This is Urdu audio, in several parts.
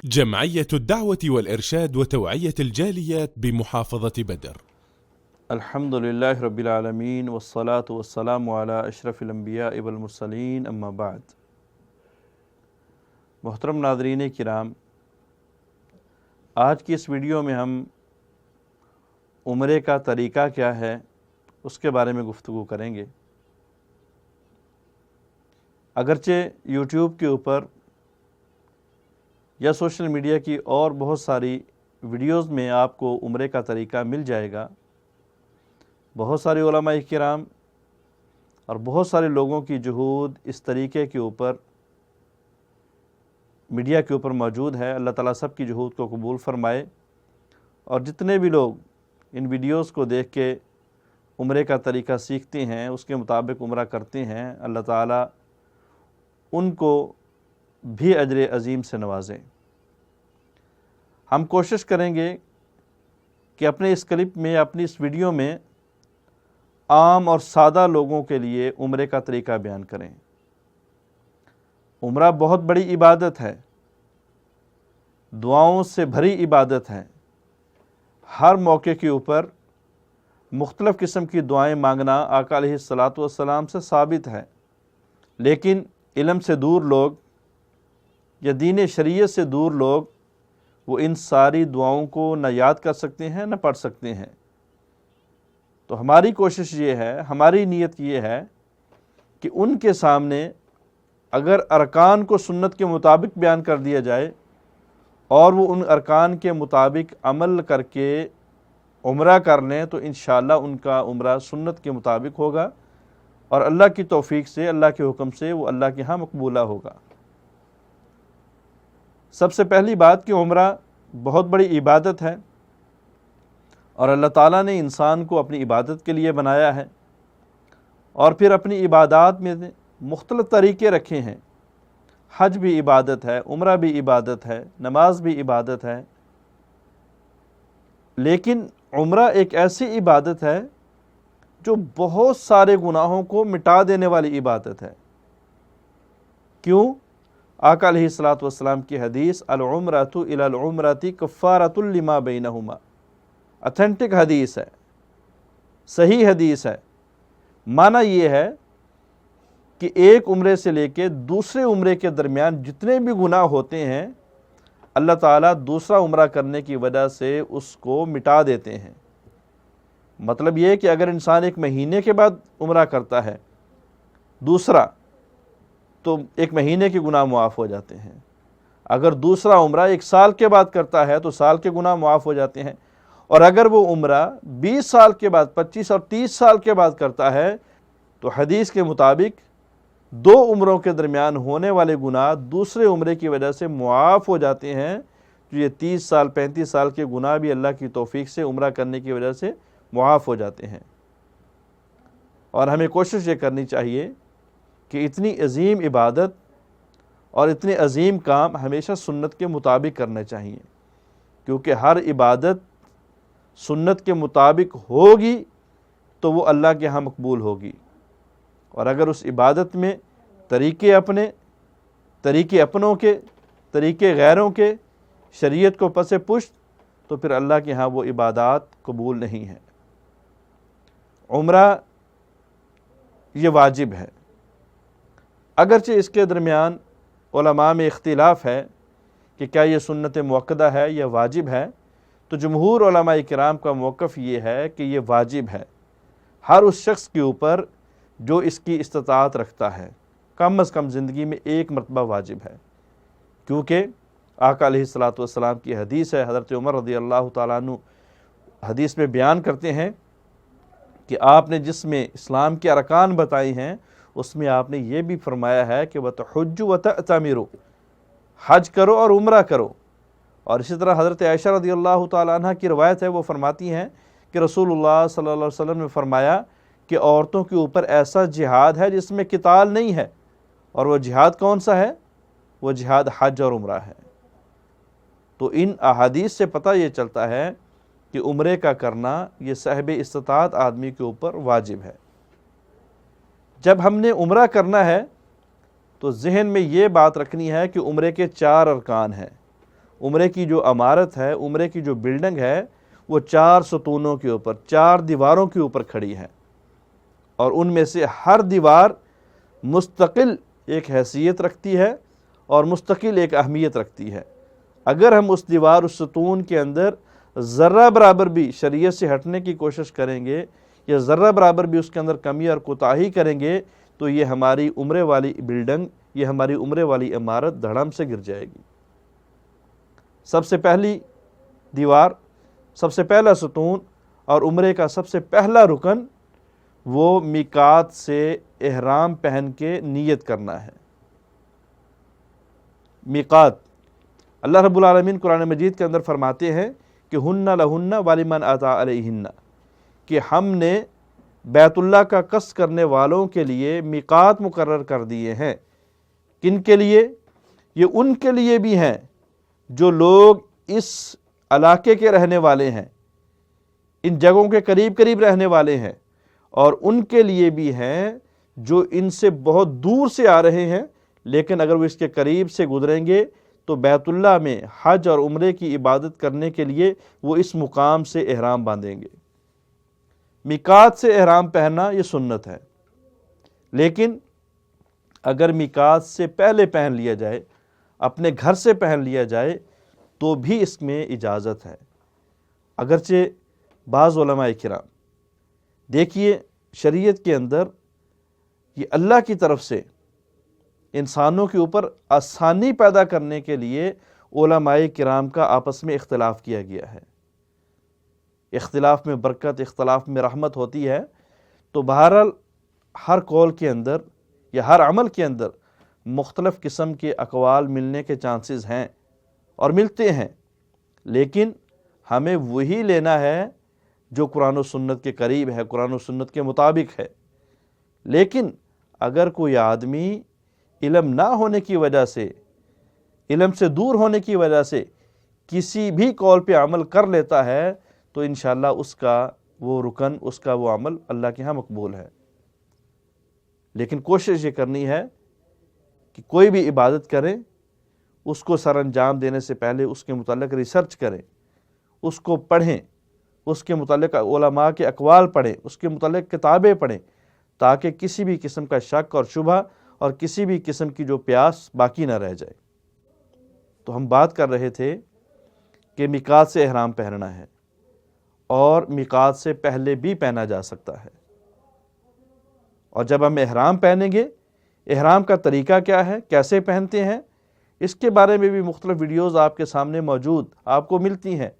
جمعية الدعوة والإرشاد وتوعية الجاليات بمحافظة بدر. الحمد للہ رب العالمین والصلاة والسلام علی اشرف الانبیاء والمرسلین اما بعد۔ محترم ناظرین کرام، آج کی اس ویڈیو میں ہم عمرے کا طریقہ کیا ہے اس کے بارے میں گفتگو کریں گے۔ اگرچہ یوٹیوب کے اوپر یا سوشل میڈیا کی اور بہت ساری ویڈیوز میں آپ کو عمرے کا طریقہ مل جائے گا، بہت سارے علماء کرام اور بہت سارے لوگوں کی جہود اس طریقے کے اوپر میڈیا کے اوپر موجود ہے۔ اللہ تعالیٰ سب کی جہود کو قبول فرمائے، اور جتنے بھی لوگ ان ویڈیوز کو دیکھ کے عمرے کا طریقہ سیکھتے ہیں، اس کے مطابق عمرہ کرتے ہیں، اللہ تعالیٰ ان کو بھی اجر عظیم سے نوازیں۔ ہم کوشش کریں گے کہ اپنے اس کلپ میں، اپنی اس ویڈیو میں عام اور سادہ لوگوں کے لیے عمرے کا طریقہ بیان کریں۔ عمرہ بہت بڑی عبادت ہے، دعاؤں سے بھری عبادت ہے۔ ہر موقع کے اوپر مختلف قسم کی دعائیں مانگنا آقا علیہ الصلاۃ والسلام سے ثابت ہے، لیکن علم سے دور لوگ یا دین شریعت سے دور لوگ وہ ان ساری دعاؤں کو نہ یاد کر سکتے ہیں، نہ پڑھ سکتے ہیں۔ تو ہماری کوشش یہ ہے، ہماری نیت یہ ہے کہ ان کے سامنے اگر ارکان کو سنت کے مطابق بیان کر دیا جائے اور وہ ان ارکان کے مطابق عمل کر کے عمرہ کر لیں، تو انشاءاللہ ان کا عمرہ سنت کے مطابق ہوگا، اور اللہ کی توفیق سے، اللہ کے حکم سے وہ اللہ کے ہاں مقبولہ ہوگا۔ سب سے پہلی بات کہ عمرہ بہت بڑی عبادت ہے، اور اللہ تعالیٰ نے انسان کو اپنی عبادت کے لیے بنایا ہے، اور پھر اپنی عبادات میں مختلف طریقے رکھے ہیں۔ حج بھی عبادت ہے، عمرہ بھی عبادت ہے، نماز بھی عبادت ہے، لیکن عمرہ ایک ایسی عبادت ہے جو بہت سارے گناہوں کو مٹا دینے والی عبادت ہے۔ کیوں؟ آقا علیہ الصلاۃ والسلام کی حدیث العمرۃ الی العمرۃ کفارۃ لما بینہما، اتھینٹک حدیث ہے، صحیح حدیث ہے۔ معنی یہ ہے کہ ایک عمرے سے لے کے دوسرے عمرے کے درمیان جتنے بھی گناہ ہوتے ہیں، اللہ تعالیٰ دوسرا عمرہ کرنے کی وجہ سے اس کو مٹا دیتے ہیں۔ مطلب یہ کہ اگر انسان ایک مہینے کے بعد عمرہ کرتا ہے دوسرا، تو ایک مہینے کے گناہ معاف ہو جاتے ہیں۔ اگر دوسرا عمرہ ایک سال کے بعد کرتا ہے تو سال کے گناہ معاف ہو جاتے ہیں، اور اگر وہ عمرہ 20 سال کے بعد، 25 اور 30 سال کے بعد کرتا ہے تو حدیث کے مطابق 2 عمروں کے درمیان ہونے والے گناہ دوسرے عمرے کی وجہ سے معاف ہو جاتے ہیں۔ جو یہ 30 سال 35 سال کے گناہ بھی اللہ کی توفیق سے عمرہ کرنے کی وجہ سے معاف ہو جاتے ہیں۔ اور ہمیں کوشش یہ کرنی چاہیے کہ اتنی عظیم عبادت اور اتنے عظیم کام ہمیشہ سنت کے مطابق کرنے چاہیے، کیونکہ ہر عبادت سنت کے مطابق ہوگی تو وہ اللہ کے ہاں مقبول ہوگی، اور اگر اس عبادت میں طریقے اپنے، طریقے اپنوں کے، طریقے غیروں کے، شریعت کو پس پشت، تو پھر اللہ کے ہاں وہ عبادات قبول نہیں ہیں۔ عمرہ یہ واجب ہے، اگرچہ اس کے درمیان علماء میں اختلاف ہے کہ کیا یہ سنت مؤکدہ ہے یا واجب ہے، تو جمہور علماء کرام کا موقف یہ ہے کہ یہ واجب ہے ہر اس شخص کے اوپر جو اس کی استطاعت رکھتا ہے، کم از کم زندگی میں ایک مرتبہ واجب ہے، کیونکہ آقا علیہ الصلاۃ والسلام کی حدیث ہے۔ حضرت عمر رضی اللہ تعالیٰ عنہ حدیث میں بیان کرتے ہیں کہ آپ نے جس میں اسلام کے ارکان بتائی ہیں، اس میں آپ نے یہ بھی فرمایا ہے کہ وَتَحُجُّ وَتَأْتَمِرُ، حج کرو اور عمرہ کرو۔ اور اسی طرح حضرت عائشہ رضی اللہ تعالیٰ عنہ کی روایت ہے، وہ فرماتی ہیں کہ رسول اللہ صلی اللہ علیہ وسلم نے فرمایا کہ عورتوں کے اوپر ایسا جہاد ہے جس میں قتال نہیں ہے، اور وہ جہاد کون سا ہے؟ وہ جہاد حج اور عمرہ ہے۔ تو ان احادیث سے پتہ یہ چلتا ہے کہ عمرے کا کرنا یہ صاحب استطاعت آدمی کے اوپر واجب ہے۔ جب ہم نے عمرہ کرنا ہے تو ذہن میں یہ بات رکھنی ہے کہ عمرے کے 4 ارکان ہیں، عمرے کی جو عمارت ہے، عمرے کی جو بلڈنگ ہے، وہ 4 ستونوں کے اوپر، 4 دیواروں کے اوپر کھڑی ہے، اور ان میں سے ہر دیوار مستقل ایک حیثیت رکھتی ہے اور مستقل ایک اہمیت رکھتی ہے۔ اگر ہم اس دیوار، اس ستون کے اندر ذرہ برابر بھی شریعت سے ہٹنے کی کوشش کریں گے یا ذرہ برابر بھی اس کے اندر کمی اور کوتاہی کریں گے تو یہ ہماری عمرے والی بلڈنگ، یہ ہماری عمرے والی عمارت دھڑم سے گر جائے گی۔ سب سے پہلی دیوار، سب سے پہلا ستون اور عمرے کا سب سے پہلا رکن وہ میقات سے احرام پہن کے نیت کرنا ہے۔ میقات، اللہ رب العالمین قرآن مجید کے اندر فرماتے ہیں کہ ہن لہن ولمن اتی علیہن، کہ ہم نے بیت اللہ کا قصد کرنے والوں کے لیے میقات مقرر کر دیے ہیں۔ کن کے لیے؟ یہ ان کے لیے بھی ہیں جو لوگ اس علاقے کے رہنے والے ہیں، ان جگہوں کے قریب قریب رہنے والے ہیں، اور ان کے لیے بھی ہیں جو ان سے بہت دور سے آ رہے ہیں، لیکن اگر وہ اس کے قریب سے گزریں گے تو بیت اللہ میں حج اور عمرے کی عبادت کرنے کے لیے وہ اس مقام سے احرام باندھیں گے۔ میقات سے احرام پہننا یہ سنت ہے، لیکن اگر میقات سے پہلے پہن لیا جائے، اپنے گھر سے پہن لیا جائے تو بھی اس میں اجازت ہے۔ اگرچہ بعض علماء کرام، دیکھیے شریعت کے اندر یہ اللہ کی طرف سے انسانوں کے اوپر آسانی پیدا کرنے کے لیے علماء کرام کا آپس میں اختلاف کیا گیا ہے۔ اختلاف میں برکت، اختلاف میں رحمت ہوتی ہے، تو بہرحال ہر قول کے اندر یا ہر عمل کے اندر مختلف قسم کے اقوال ملنے کے چانسز ہیں اور ملتے ہیں، لیکن ہمیں وہی لینا ہے جو قرآن و سنت کے قریب ہے، قرآن و سنت کے مطابق ہے۔ لیکن اگر کوئی آدمی علم نہ ہونے کی وجہ سے، علم سے دور ہونے کی وجہ سے کسی بھی قول پہ عمل کر لیتا ہے تو انشاءاللہ اس کا وہ رکن، اس کا وہ عمل اللہ کے ہاں مقبول ہے۔ لیکن کوشش یہ کرنی ہے کہ کوئی بھی عبادت کریں، اس کو سر انجام دینے سے پہلے اس کے متعلق ریسرچ کریں، اس کو پڑھیں، اس کے متعلق علماء کے اقوال پڑھیں، اس کے متعلق کتابیں پڑھیں، تاکہ کسی بھی قسم کا شک اور شبہ اور کسی بھی قسم کی جو پیاس باقی نہ رہ جائے۔ تو ہم بات کر رہے تھے کہ میقات سے احرام پہننا ہے، اور میقات سے پہلے بھی پہنا جا سکتا ہے۔ اور جب ہم احرام پہنیں گے، احرام کا طریقہ کیا ہے، کیسے پہنتے ہیں، اس کے بارے میں بھی مختلف ویڈیوز آپ کے سامنے موجود آپ کو ملتی ہیں،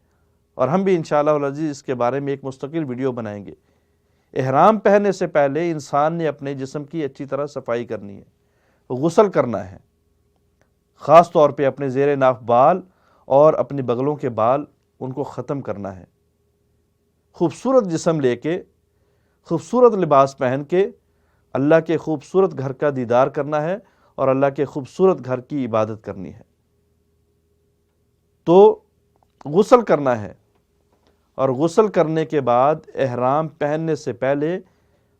اور ہم بھی انشاءاللہ العزیز اس کے بارے میں ایک مستقل ویڈیو بنائیں گے۔ احرام پہننے سے پہلے انسان نے اپنے جسم کی اچھی طرح صفائی کرنی ہے، غسل کرنا ہے، خاص طور پہ اپنے زیر ناف بال اور اپنے بغلوں کے بال، ان کو ختم کرنا ہے، خوبصورت جسم لے کے، خوبصورت لباس پہن کے اللہ کے خوبصورت گھر کا دیدار کرنا ہے اور اللہ کے خوبصورت گھر کی عبادت کرنی ہے۔ تو غسل کرنا ہے، اور غسل کرنے کے بعد احرام پہننے سے پہلے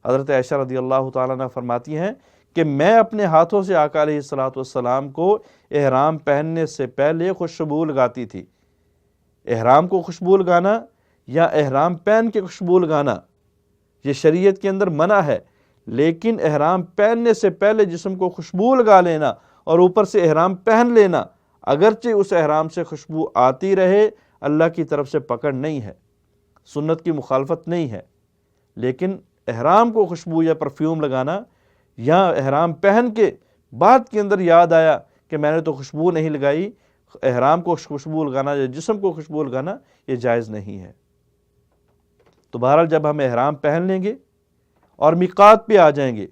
حضرت عائشہ رضی اللہ تعالیٰ عنہ فرماتی ہیں کہ میں اپنے ہاتھوں سے آقا علیہ الصلوۃ والسلام کو احرام پہننے سے پہلے خوشبو لگاتی تھی۔ احرام کو خوشبو لگانا یا احرام پہن کے خوشبو لگانا یہ شریعت کے اندر منع ہے، لیکن احرام پہننے سے پہلے جسم کو خوشبو لگا لینا اور اوپر سے احرام پہن لینا، اگرچہ اس احرام سے خوشبو آتی رہے، اللہ کی طرف سے پکڑ نہیں ہے، سنت کی مخالفت نہیں ہے، لیکن احرام کو خوشبو یا پرفیوم لگانا، یا احرام پہن کے بعد کے اندر یاد آیا کہ میں نے تو خوشبو نہیں لگائی، احرام کو خوشبو لگانا یا جسم کو خوشبو لگانا یہ جائز نہیں ہے۔ تو بہرحال جب ہم احرام پہن لیں گے اور میقات پہ آ جائیں گے،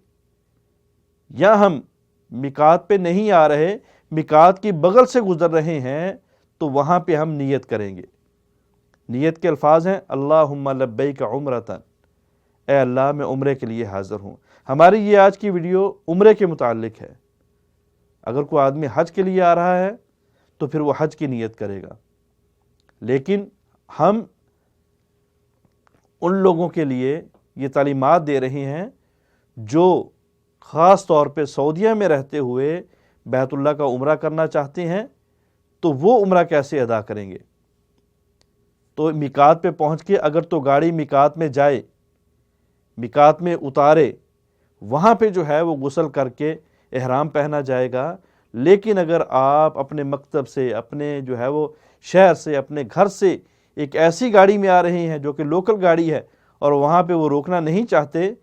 یا ہم میقات پہ نہیں آ رہے، میقات کی بغل سے گزر رہے ہیں، تو وہاں پہ ہم نیت کریں گے۔ نیت کے الفاظ ہیں اللہم لبیک عمرۃ، اے اللہ میں عمرے کے لیے حاضر ہوں۔ ہماری یہ آج کی ویڈیو عمرے کے متعلق ہے۔ اگر کوئی آدمی حج کے لیے آ رہا ہے تو پھر وہ حج کی نیت کرے گا، لیکن ہم ان لوگوں کے لیے یہ تعلیمات دے رہے ہیں جو خاص طور پہ سعودیہ میں رہتے ہوئے بیت اللہ کا عمرہ کرنا چاہتے ہیں، تو وہ عمرہ کیسے ادا کریں گے؟ تو میقات پہ پہنچ کے اگر تو گاڑی میقات میں جائے، میقات میں اتارے، وہاں پہ جو ہے وہ غسل کر کے احرام پہنا جائے گا۔ لیکن اگر آپ اپنے مکتب سے، اپنے جو ہے وہ شہر سے، اپنے گھر سے ایک ایسی گاڑی میں آ رہے ہیں جو کہ لوکل گاڑی ہے اور وہاں پہ وہ روکنا نہیں چاہتے،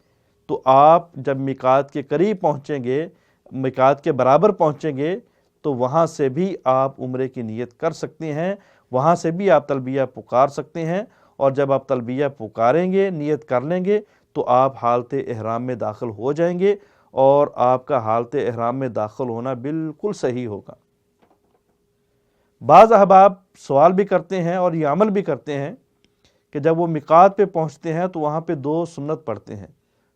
تو آپ جب میقات کے قریب پہنچیں گے، میقات کے برابر پہنچیں گے، تو وہاں سے بھی آپ عمرے کی نیت کر سکتے ہیں، وہاں سے بھی آپ تلبیہ پکار سکتے ہیں، اور جب آپ تلبیہ پکاریں گے، نیت کر لیں گے، تو آپ حالت احرام میں داخل ہو جائیں گے، اور آپ کا حالت احرام میں داخل ہونا بالکل صحیح ہوگا۔ بعض احباب سوال بھی کرتے ہیں اور یہ عمل بھی کرتے ہیں کہ جب وہ میقات پہ پہنچتے ہیں تو وہاں پہ 2 سنت پڑھتے ہیں،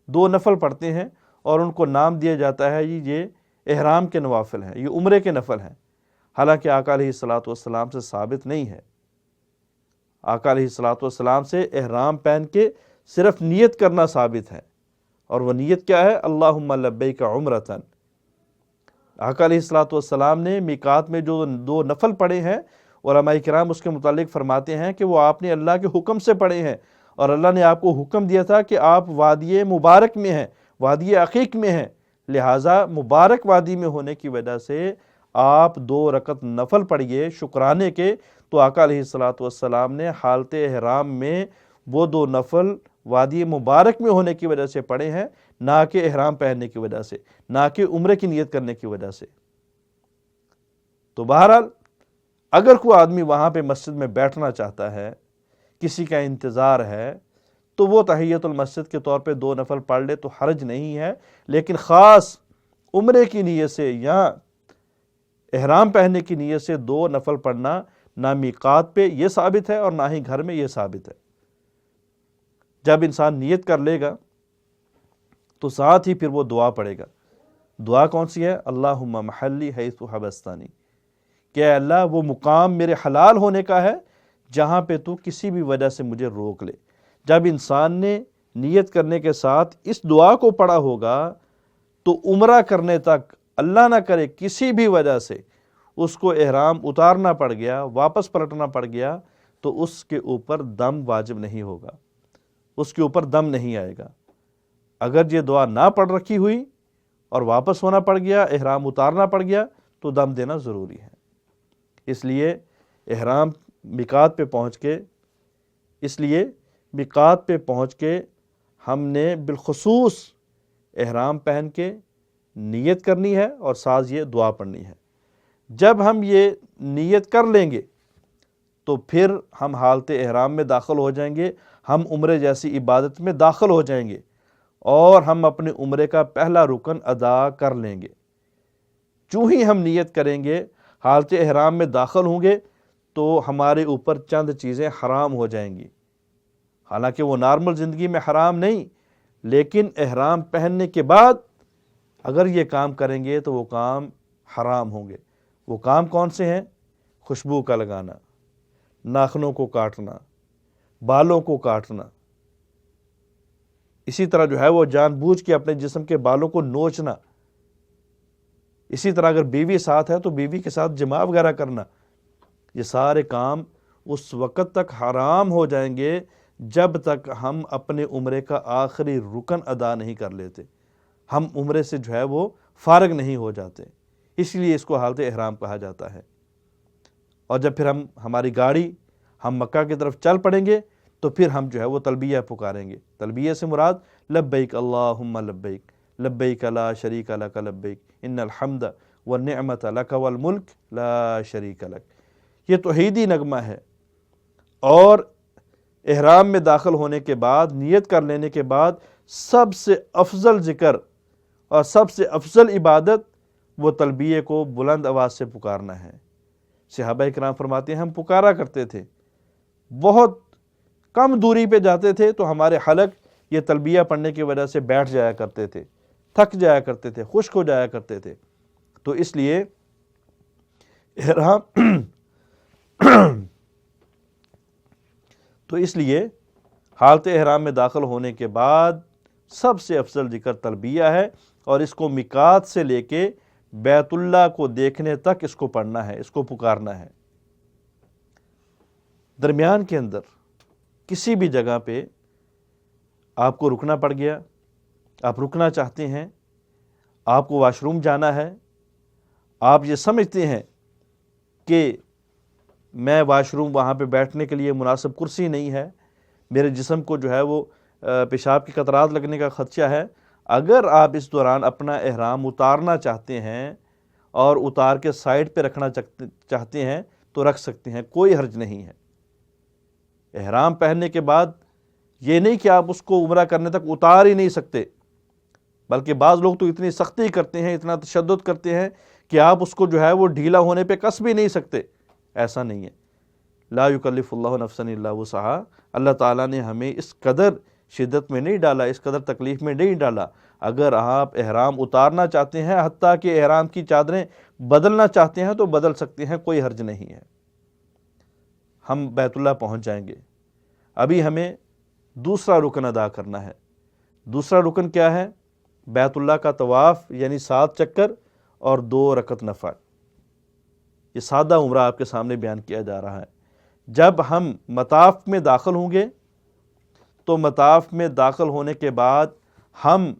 2 نفل پڑھتے ہیں، اور ان کو نام دیا جاتا ہے یہ احرام کے نوافل ہیں، یہ عمرے کے نفل ہیں۔ حالانکہ آقا علیہ الصلوۃ والسلام سے ثابت نہیں ہے۔ آقا علیہ الصلوۃ والسلام سے احرام پہن کے صرف نیت کرنا ثابت ہے، اور وہ نیت کیا ہے؟ اللہم لبیک عمرتن۔ آقا علیہ الصلوۃ والسلام نے میقات میں جو 2 نفل پڑھے ہیں، علماء کرام اس کے متعلق فرماتے ہیں کہ وہ آپ نے اللہ کے حکم سے پڑھے ہیں، اور اللہ نے آپ کو حکم دیا تھا کہ آپ وادی مبارک میں ہیں، وادی عقیق میں ہیں، لہٰذا مبارک وادی میں ہونے کی وجہ سے آپ 2 رکعت نفل پڑھیے شکرانے کے۔ تو آقا علیہ الصلوۃ والسلام نے حالت احرام میں وہ 2 نفل وادی مبارک میں ہونے کی وجہ سے پڑھے ہیں، نہ کہ احرام پہننے کی وجہ سے، نہ کہ عمرے کی نیت کرنے کی وجہ سے۔ تو بہرحال اگر کوئی آدمی وہاں پہ مسجد میں بیٹھنا چاہتا ہے، کسی کا انتظار ہے، تو وہ تحیۃ المسجد کے طور پہ 2 نفل پڑھ لے تو حرج نہیں ہے، لیکن خاص عمرے کی نیت سے یا احرام پہننے کی نیت سے 2 نفل پڑھنا نہ میقات پہ یہ ثابت ہے اور نہ ہی گھر میں یہ ثابت ہے۔ جب انسان نیت کر لے گا تو ساتھ ہی پھر وہ دعا پڑھے گا۔ دعا کون سی ہے؟ اللہم محلی حیث حبستانی، کہ اے اللہ وہ مقام میرے حلال ہونے کا ہے جہاں پہ تو کسی بھی وجہ سے مجھے روک لے۔ جب انسان نے نیت کرنے کے ساتھ اس دعا کو پڑھا ہوگا تو عمرہ کرنے تک اللہ نہ کرے کسی بھی وجہ سے اس کو احرام اتارنا پڑ گیا، واپس پلٹنا پڑ گیا، تو اس کے اوپر دم واجب نہیں ہوگا، اس کے اوپر دم نہیں آئے گا۔ اگر یہ دعا نہ پڑھ رکھی ہوئی اور واپس ہونا پڑ گیا، احرام اتارنا پڑ گیا، تو دم دینا ضروری ہے۔ اس لیے احرام میقات پہ پہنچ کے ہم نے بالخصوص احرام پہن کے نیت کرنی ہے اور ساتھ یہ دعا پڑھنی ہے۔ جب ہم یہ نیت کر لیں گے تو پھر ہم حالت احرام میں داخل ہو جائیں گے، ہم عمرے جیسی عبادت میں داخل ہو جائیں گے، اور ہم اپنے عمرے کا پہلا رکن ادا کر لیں گے۔ چوں ہی ہم نیت کریں گے، حالت احرام میں داخل ہوں گے، تو ہمارے اوپر چند چیزیں حرام ہو جائیں گی۔ حالانکہ وہ نارمل زندگی میں حرام نہیں، لیکن احرام پہننے کے بعد اگر یہ کام کریں گے تو وہ کام حرام ہوں گے۔ وہ کام کون سے ہیں؟ خوشبو کا لگانا، ناخنوں کو کاٹنا، بالوں کو کاٹنا، اسی طرح جو ہے وہ جان بوجھ کے اپنے جسم کے بالوں کو نوچنا، اسی طرح اگر بیوی ساتھ ہے تو بیوی کے ساتھ جماع وغیرہ کرنا، یہ سارے کام اس وقت تک حرام ہو جائیں گے جب تک ہم اپنے عمرے کا آخری رکن ادا نہیں کر لیتے، ہم عمرے سے جو ہے وہ فارغ نہیں ہو جاتے، اس لیے اس کو حالت احرام کہا جاتا ہے۔ اور جب پھر ہماری گاڑی ہم مکہ کی طرف چل پڑیں گے تو پھر ہم جو ہے وہ تلبیہ پکاریں گے۔ تلبیہ سے مراد لبیک اللہم لبیک، لبیک لا شریک لک لبیک، ان الحمد والنعمت لک والملک لا شریک لک۔ یہ توحیدی نغمہ ہے، اور احرام میں داخل ہونے کے بعد، نیت کر لینے کے بعد، سب سے افضل ذکر اور سب سے افضل عبادت وہ تلبیہ کو بلند آواز سے پکارنا ہے۔ صحابہ کرام فرماتے ہیں ہم پکارا کرتے تھے، بہت کم دوری پہ جاتے تھے تو ہمارے حلق یہ تلبیہ پڑھنے کی وجہ سے بیٹھ جایا کرتے تھے، تھک جایا کرتے تھے، خشک ہو جایا کرتے تھے۔ تو اس لیے حالت احرام میں داخل ہونے کے بعد سب سے افضل ذکر تلبیہ ہے، اور اس کو میقات سے لے کے بیت اللہ کو دیکھنے تک اس کو پڑھنا ہے، اس کو پکارنا ہے۔ درمیان کے اندر کسی بھی جگہ پہ آپ کو رکنا پڑ گیا، آپ رکنا چاہتے ہیں، آپ کو واش روم جانا ہے، آپ یہ سمجھتے ہیں کہ میں واش روم وہاں پہ بیٹھنے کے لیے مناسب کرسی نہیں ہے، میرے جسم کو جو ہے وہ پیشاب کی قطرات لگنے کا خدشہ ہے، اگر آپ اس دوران اپنا احرام اتارنا چاہتے ہیں اور اتار کے سائڈ پہ رکھنا چاہتے ہیں تو رکھ سکتے ہیں، کوئی حرج نہیں ہے۔ احرام پہننے کے بعد یہ نہیں کہ آپ اس کو عمرہ کرنے تک اتار ہی نہیں سکتے، بلکہ بعض لوگ تو اتنی سختی کرتے ہیں، اتنا تشدد کرتے ہیں کہ آپ اس کو جو ہے وہ ڈھیلا ہونے پہ کس بھی نہیں سکتے۔ ایسا نہیں ہے۔ لا یکلف اللہ نفسا الا وسعہا، اللہ تعالیٰ نے ہمیں اس قدر شدت میں نہیں ڈالا، اس قدر تکلیف میں نہیں ڈالا۔ اگر آپ احرام اتارنا چاہتے ہیں، حتیٰ کہ احرام کی چادریں بدلنا چاہتے ہیں تو بدل سکتے ہیں، کوئی حرج نہیں ہے۔ ہم بیت اللہ پہنچ جائیں گے، ابھی ہمیں دوسرا رکن ادا کرنا ہے۔ دوسرا رکن کیا ہے؟ بیت اللہ کا طواف، یعنی 7 چکر اور 2 رکعت نفل۔ یہ سادہ عمرہ آپ کے سامنے بیان کیا جا رہا ہے۔ جب ہم مطاف میں داخل ہوں گے تو مطاف میں داخل ہونے کے بعد ہم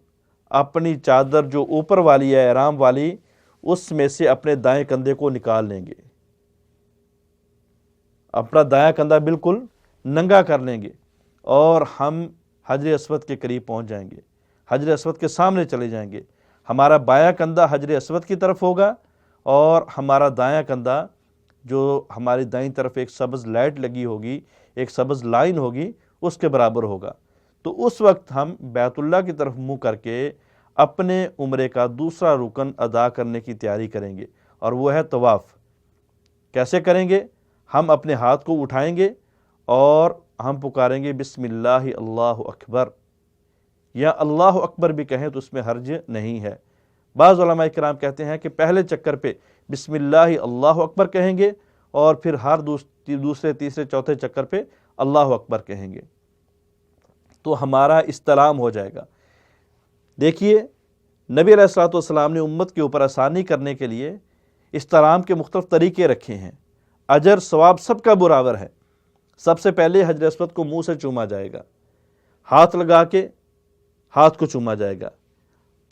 اپنی چادر جو اوپر والی ہے احرام والی، اس میں سے اپنے دائیں کندھے کو نکال لیں گے، اپنا دایاں کندھا بالکل ننگا کر لیں گے اور ہم حجر اسود کے قریب پہنچ جائیں گے، حجر اسود کے سامنے چلے جائیں گے۔ ہمارا بایاں کندھا حجر اسود کی طرف ہوگا اور ہمارا دایاں کندھا جو ہماری دائیں طرف ایک سبز لائٹ لگی ہوگی، ایک سبز لائن ہوگی، اس کے برابر ہوگا۔ تو اس وقت ہم بیت اللہ کی طرف منہ کر کے اپنے عمرے کا دوسرا رکن ادا کرنے کی تیاری کریں گے، اور وہ ہے طواف۔ کیسے کریں گے؟ ہم اپنے ہاتھ کو اٹھائیں گے اور ہم پکاریں گے بسم اللہ اللہ اکبر، یا اللہ اکبر بھی کہیں تو اس میں حرج نہیں ہے۔ بعض علماء کرام کہتے ہیں کہ پہلے چکر پہ بسم اللہ اللہ اکبر کہیں گے اور پھر ہر دوسرے تیسرے چوتھے چکر پہ اللہ اکبر کہیں گے، تو ہمارا استلام ہو جائے گا۔ دیکھیے، نبی علیہ الصلوۃ والسلام نے امت کے اوپر آسانی کرنے کے لیے استلام کے مختلف طریقے رکھے ہیں۔ اجر ثواب سب کا برابر ہے۔ سب سے پہلے حجر اسود کو منہ سے چوما جائے گا، ہاتھ لگا کے ہاتھ کو چوما جائے گا،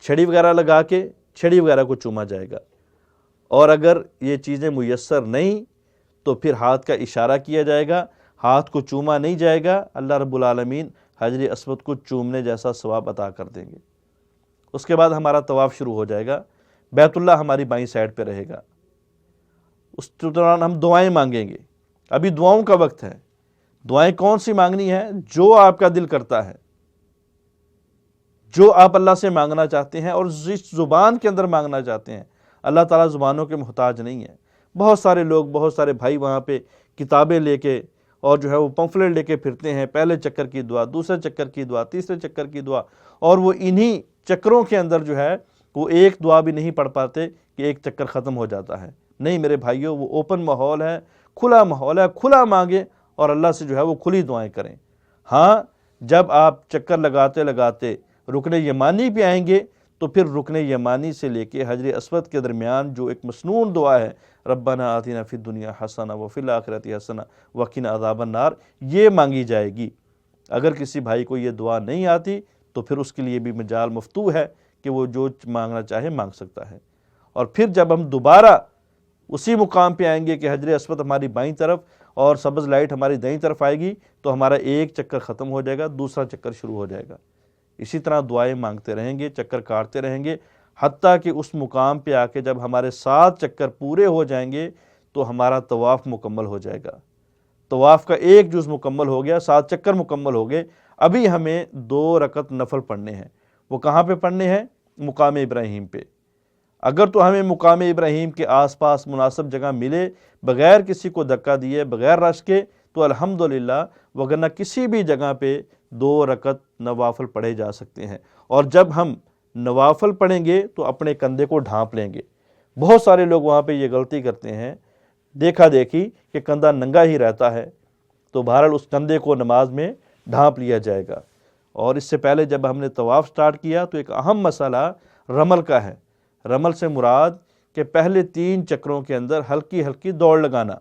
چھڑی وغیرہ لگا کے چھڑی وغیرہ کو چوما جائے گا، اور اگر یہ چیزیں میسر نہیں تو پھر ہاتھ کا اشارہ کیا جائے گا، ہاتھ کو چوما نہیں جائے گا۔ اللہ رب العالمین حجر اسود کو چومنے جیسا ثواب عطا کر دیں گے۔ اس کے بعد ہمارا طواف شروع ہو جائے گا، بیت اللہ ہماری بائیں سائڈ پہ رہے گا۔ اس دوران ہم دعائیں مانگیں گے۔ ابھی دعاؤں کا وقت ہے۔ دعائیں کون سی مانگنی ہے؟ جو آپ کا دل کرتا ہے، جو آپ اللہ سے مانگنا چاہتے ہیں اور جس زبان کے اندر مانگنا چاہتے ہیں۔ اللہ تعالیٰ زبانوں کے محتاج نہیں ہے۔ بہت سارے لوگ، بہت سارے بھائی وہاں پہ کتابیں لے کے اور جو ہے وہ پمفلٹ لے کے پھرتے ہیں، پہلے چکر کی دعا، دوسرے چکر کی دعا، تیسرے چکر کی دعا، اور وہ انہی چکروں کے اندر جو ہے وہ ایک دعا بھی نہیں پڑھ پاتے کہ ایک چکر ختم ہو جاتا ہے۔ نہیں میرے بھائیوں، وہ اوپن ماحول ہے، کھلا ماحول ہے، کھلا مانگیں اور اللہ سے جو ہے وہ کھلی دعائیں کریں۔ ہاں، جب آپ چکر لگاتے لگاتے رکن یمانی پہ آئیں گے تو پھر رکن یمانی سے لے کے حجر اسود کے درمیان جو ایک مسنون دعا ہے، ربنا آتنا فی الدنیا حسنہ وفی الآخرۃ حسنہ وقنا عذاب النار، یہ مانگی جائے گی۔ اگر کسی بھائی کو یہ دعا نہیں آتی تو پھر اس کے لیے بھی مجال مفتوح ہے کہ وہ جو مانگنا چاہے مانگ سکتا ہے۔ اور پھر جب ہم دوبارہ اسی مقام پہ آئیں گے کہ حجر اسود ہماری بائیں طرف اور سبز لائٹ ہماری دائیں طرف آئے گی، تو ہمارا ایک چکر ختم ہو جائے گا، دوسرا چکر شروع ہو جائے گا۔ اسی طرح دعائیں مانگتے رہیں گے، چکر کاٹتے رہیں گے، حتیٰ کہ اس مقام پہ آ کے جب ہمارے 7 چکر پورے ہو جائیں گے تو ہمارا طواف مکمل ہو جائے گا۔ طواف کا ایک جز مکمل ہو گیا، 7 چکر مکمل ہو گئے۔ ابھی ہمیں 2 رکعت نفل پڑھنے ہیں۔ وہ کہاں پہ پڑھنے ہیں؟ مقام ابراہیم پہ۔ اگر تو ہمیں مقام ابراہیم کے آس پاس مناسب جگہ ملے، بغیر کسی کو دھکا دیے، بغیر رش کے، تو الحمدللہ، وگرنہ کسی بھی جگہ پہ 2 رکعت نوافل پڑھے جا سکتے ہیں۔ اور جب ہم نوافل پڑھیں گے تو اپنے کندھے کو ڈھانپ لیں گے۔ بہت سارے لوگ وہاں پہ یہ غلطی کرتے ہیں، دیکھا دیکھی کہ کندھا ننگا ہی رہتا ہے، تو بہرحال اس کندھے کو نماز میں ڈھانپ لیا جائے گا۔ اور اس سے پہلے جب ہم نے طواف سٹارٹ کیا تو ایک اہم مسئلہ رمل کا ہے۔ رمل سے مراد کہ پہلے 3 چکروں کے اندر ہلکی ہلکی دوڑ لگانا.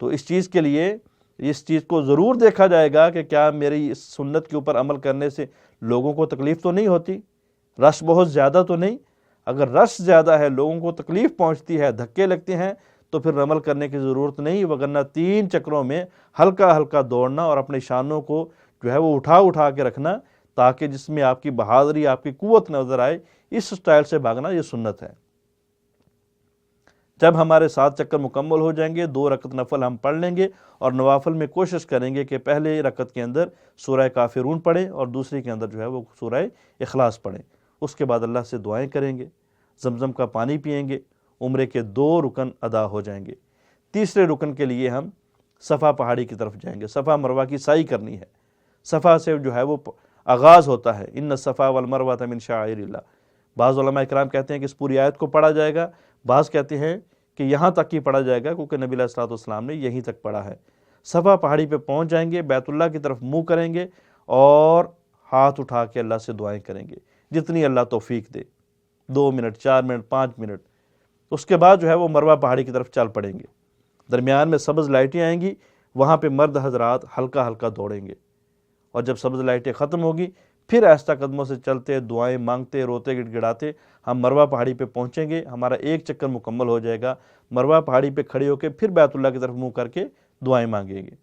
تو اس چیز کے لیے اس چیز کو ضرور دیکھا جائے گا کہ کیا میری اس سنت کے اوپر عمل کرنے سے لوگوں کو تکلیف تو نہیں ہوتی، رش بہت زیادہ تو نہیں. اگر رش زیادہ ہے، لوگوں کو تکلیف پہنچتی ہے، دھکے لگتے ہیں، تو پھر عمل کرنے کی ضرورت نہیں، وگرنہ 3 چکروں میں ہلکا ہلکا دوڑنا اور اپنے شانوں کو جو ہے وہ اٹھا کے رکھنا تاکہ جس میں آپ کی بہادری، آپ کی قوت نظر آئے، اس سٹائل سے بھاگنا یہ سنت ہے. جب ہمارے 7 چکر مکمل ہو جائیں گے، 2 رکعت نفل ہم پڑھ لیں گے اور نوافل میں کوشش کریں گے کہ پہلے رکعت کے اندر سورہ کافرون پڑھیں اور دوسری کے اندر جو ہے وہ سورہ اخلاص پڑھیں. اس کے بعد اللہ سے دعائیں کریں گے، زمزم کا پانی پئیں گے، عمرے کے 2 رکن ادا ہو جائیں گے. تیسرے رکن کے لیے ہم صفا پہاڑی کی طرف جائیں گے. صفا مروہ کی سعی کرنی ہے. صفا سے جو ہے وہ آغاز ہوتا ہے، ان الصفا والمروہ من شعائر اللہ. بعض علماء اکرام کہتے ہیں کہ اس پوری آیت کو پڑھا جائے گا، بعض کہتے ہیں کہ یہاں تک ہی پڑھا جائے گا کیونکہ نبی علیہ الصلوۃ والسلام نے یہیں تک پڑھا ہے. صفا پہاڑی پہ پہنچ جائیں گے، بیت اللہ کی طرف منہ کریں گے اور ہاتھ اٹھا کے اللہ سے دعائیں کریں گے جتنی اللہ توفیق دے، 2 منٹ، 4 منٹ، 5 منٹ. اس کے بعد جو ہے وہ مروہ پہاڑی کی طرف چل پڑیں گے. درمیان میں سبز لائٹیں آئیں گی، وہاں پہ مرد حضرات ہلکا ہلکا دوڑیں گے اور جب سبز لائٹیں ختم ہوگی پھر آہستہ قدموں سے چلتے، دعائیں مانگتے، روتے گڑ گڑاتے ہم مروہ پہاڑی پہ پہنچیں گے. ہمارا 1 چکر مکمل ہو جائے گا. مروہ پہاڑی پہ کھڑے ہو کے پھر بیت اللہ کی طرف منہ کر کے دعائیں مانگیں گے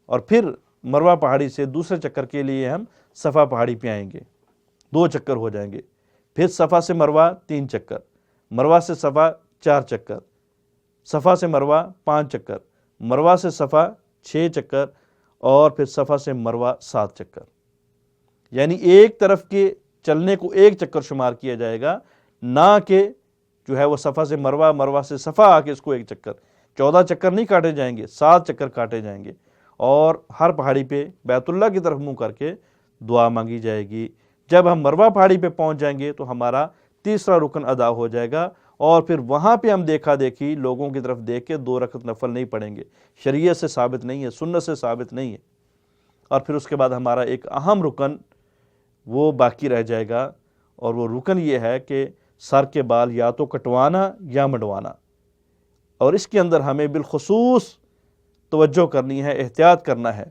اور پھر مروہ پہاڑی سے دوسرے چکر کے لیے ہم صفا پہاڑی پہ آئیں گے. 2 چکر ہو جائیں گے. پھر صفا سے مروہ 3 چکر، مروہ سے صفا 4 چکر، صفا سے مروہ 5 چکر، مروہ سے صفا 6 چکر اور پھر صفا سے مروہ 7 چکر. یعنی ایک طرف کے چلنے کو 1 چکر شمار کیا جائے گا، نہ کہ جو ہے وہ صفا سے مروہ، مروہ سے صفا آ کے اس کو 1 چکر. 14 چکر نہیں کاٹے جائیں گے، 7 چکر کاٹے جائیں گے اور ہر پہاڑی پہ بیت اللہ کی طرف منہ کر کے دعا مانگی جائے گی. جب ہم مروہ پہاڑی پہ پہنچ جائیں گے تو ہمارا تیسرا رکن ادا ہو جائے گا اور پھر وہاں پہ ہم دیکھا دیکھی لوگوں کی طرف دیکھ کے 2 رکعت نفل نہیں پڑھیں گے. شریعت سے ثابت نہیں ہے، سنت سے ثابت نہیں ہے. اور پھر اس کے بعد ہمارا ایک اہم رکن وہ باقی رہ جائے گا اور وہ رکن یہ ہے کہ سر کے بال یا تو کٹوانا یا منڈوانا. اور اس کے اندر ہمیں بالخصوص توجہ کرنی ہے، احتیاط کرنا ہے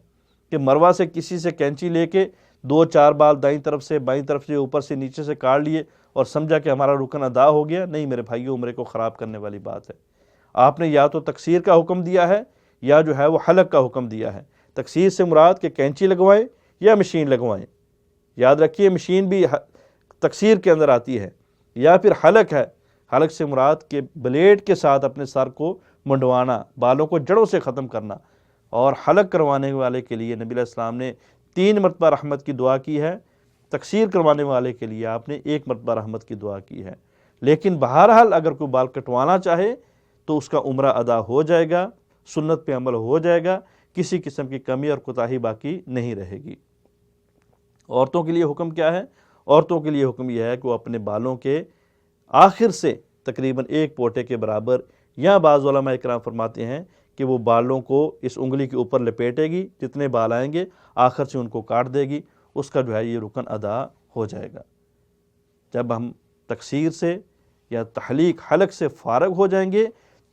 کہ مروہ سے کسی سے کینچی لے کے 2-4 بال دائیں طرف سے بائیں طرف سے اوپر سے نیچے سے کاٹ لیے اور سمجھا کہ ہمارا رکن ادا ہو گیا. نہیں میرے بھائیو، عمرے کو خراب کرنے والی بات ہے. آپ نے یا تو تقصیر کا حکم دیا ہے یا جو ہے وہ حلق کا حکم دیا ہے. تقصیر سے مراد کہ کینچی لگوائیں یا مشین لگوائیں. یاد رکھیے مشین بھی تقصیر کے اندر آتی ہے. یا پھر حلق ہے، حلق سے مراد کہ بلیڈ کے ساتھ اپنے سر کو منڈوانا، بالوں کو جڑوں سے ختم کرنا. اور حلق کروانے والے کے لیے نبی علیہ السلام نے 3 مرتبہ رحمت کی دعا کی ہے. تقصیر کروانے والے کے لیے آپ نے 1 مرتبہ رحمت کی دعا کی ہے. لیکن بہرحال اگر کوئی بال کٹوانا چاہے تو اس کا عمرہ ادا ہو جائے گا، سنت پہ عمل ہو جائے گا، کسی قسم کی کمی اور کوتاہی باقی نہیں رہے گی. عورتوں کے لیے حکم کیا ہے؟ عورتوں کے لیے حکم یہ ہے کہ وہ اپنے بالوں کے آخر سے تقریباً 1 پوٹے کے برابر، یا بعض علماء اکرام فرماتے ہیں کہ وہ بالوں کو اس انگلی کے اوپر لپیٹے گی، جتنے بال آئیں گے آخر سے ان کو کاٹ دے گی. اس کا جو ہے یہ رکن ادا ہو جائے گا. جب ہم تقصیر سے یا تحلیق حلق سے فارغ ہو جائیں گے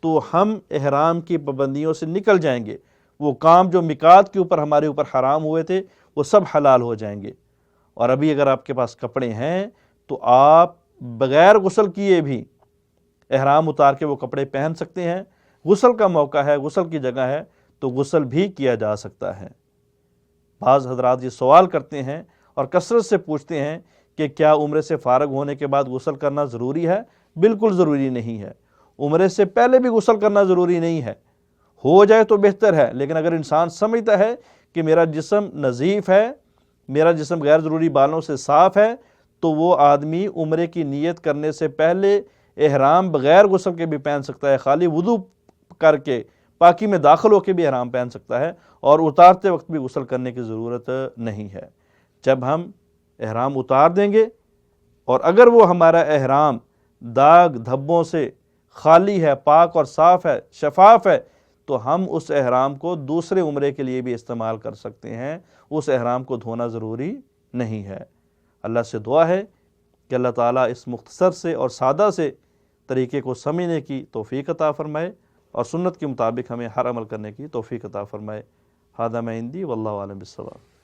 تو ہم احرام کی پابندیوں سے نکل جائیں گے. وہ کام جو میقات کے اوپر ہمارے اوپر حرام ہوئے تھے وہ سب حلال ہو جائیں گے. اور ابھی اگر آپ کے پاس کپڑے ہیں تو آپ بغیر غسل کیے بھی احرام اتار کے وہ کپڑے پہن سکتے ہیں. غسل کا موقع ہے، غسل کی جگہ ہے تو غسل بھی کیا جا سکتا ہے. بعض حضرات یہ سوال کرتے ہیں اور کثرت سے پوچھتے ہیں کہ کیا عمرے سے فارغ ہونے کے بعد غسل کرنا ضروری ہے؟ بالکل ضروری نہیں ہے. عمرے سے پہلے بھی غسل کرنا ضروری نہیں ہے، ہو جائے تو بہتر ہے. لیکن اگر انسان سمجھتا ہے کہ میرا جسم نظیف ہے، میرا جسم غیر ضروری بالوں سے صاف ہے، تو وہ آدمی عمرے کی نیت کرنے سے پہلے احرام بغیر غسل کے بھی پہن سکتا ہے، خالی وضو کر کے پاکی میں داخل ہو کے بھی احرام پہن سکتا ہے اور اتارتے وقت بھی غسل کرنے کی ضرورت نہیں ہے. جب ہم احرام اتار دیں گے اور اگر وہ ہمارا احرام داغ دھبوں سے خالی ہے، پاک اور صاف ہے، شفاف ہے، تو ہم اس احرام کو دوسرے عمرے کے لیے بھی استعمال کر سکتے ہیں. اس احرام کو دھونا ضروری نہیں ہے. اللہ سے دعا ہے کہ اللہ تعالیٰ اس مختصر سے اور سادہ سے طریقے کو سمجھنے کی توفیق عطا فرمائے اور سنت کے مطابق ہمیں ہر عمل کرنے کی توفیق عطا فرمائے۔ ھذا ما عندی واللہ اعلم بالصواب۔